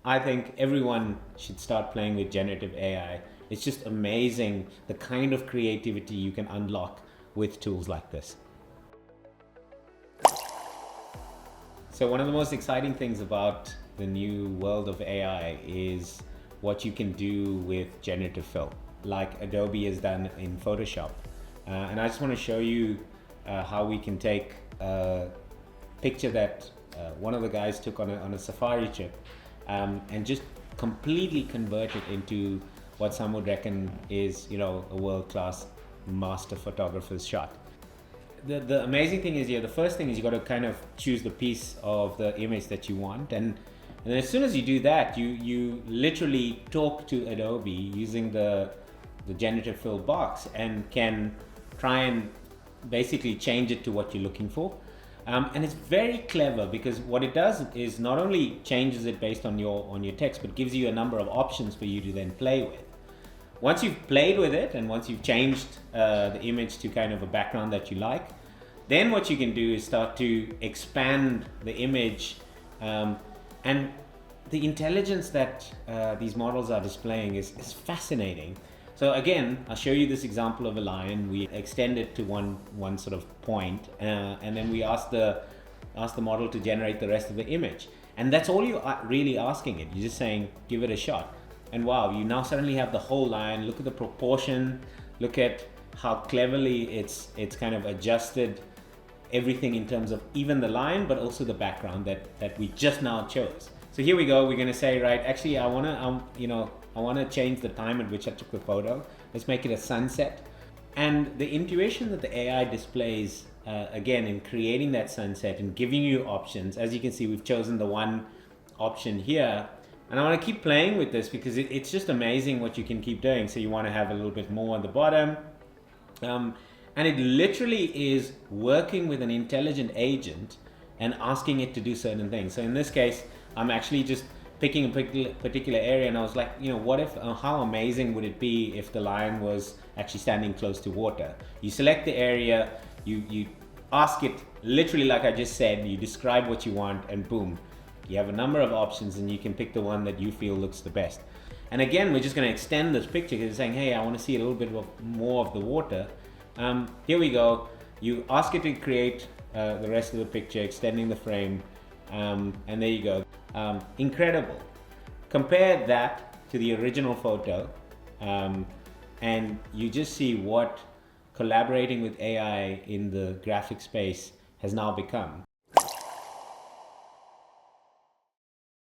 I think everyone should start playing with generative AI. It's just amazing the kind of creativity you can unlock with tools like this. So one of the most exciting things about the new world of AI is what you can do with Generative Fill, like Adobe has done in Photoshop. And I just want to show you how we can take a picture that one of the guys took on a safari trip and just completely convert it into what some would reckon is, a world-class master photographer's shot. The amazing thing is, the first thing is you got to kind of choose the piece of the image that you want, and then as soon as you do that, you literally talk to Adobe using the Generative Fill box and can try and basically change it to what you're looking for. And it's very clever because what it does is not only changes it based on your text, but gives you a number of options for you to then play with. Once you've played with it and once you've changed the image to kind of a background that you like, then what you can do is start to expand the image, and the intelligence that these models are displaying is fascinating. So again, I'll show you this example of a lion. We extend it to one sort of point, and then we ask the model to generate the rest of the image. And that's all you are really asking it. You're just saying, give it a shot. And wow, you now suddenly have the whole lion. Look at the proportion. Look at how cleverly it's kind of adjusted everything in terms of even the lion, but also the background that we just now chose. So here we go. We're going to say, right, actually, I want to change the time at which I took the photo. Let's make it a sunset. And the intuition that the AI displays, again, in creating that sunset and giving you options, as you can see, we've chosen the one option here. And I want to keep playing with this because it's just amazing what you can keep doing. So you want to have a little bit more on the bottom. And it literally is working with an intelligent agent and asking it to do certain things. So in this case, I'm actually just picking a particular area, and I was like, what if, how amazing would it be if the lion was actually standing close to water? You select the area, you ask it literally like I just said, you describe what you want, and boom, you have a number of options and you can pick the one that you feel looks the best. And again, we're just going to extend this picture because it's saying, hey, I want to see a little bit more of the water. Here we go. You ask it to create the rest of the picture, extending the frame, and there you go. Incredible. Compare that to the original photo, and you just see what collaborating with AI in the graphic space has now become.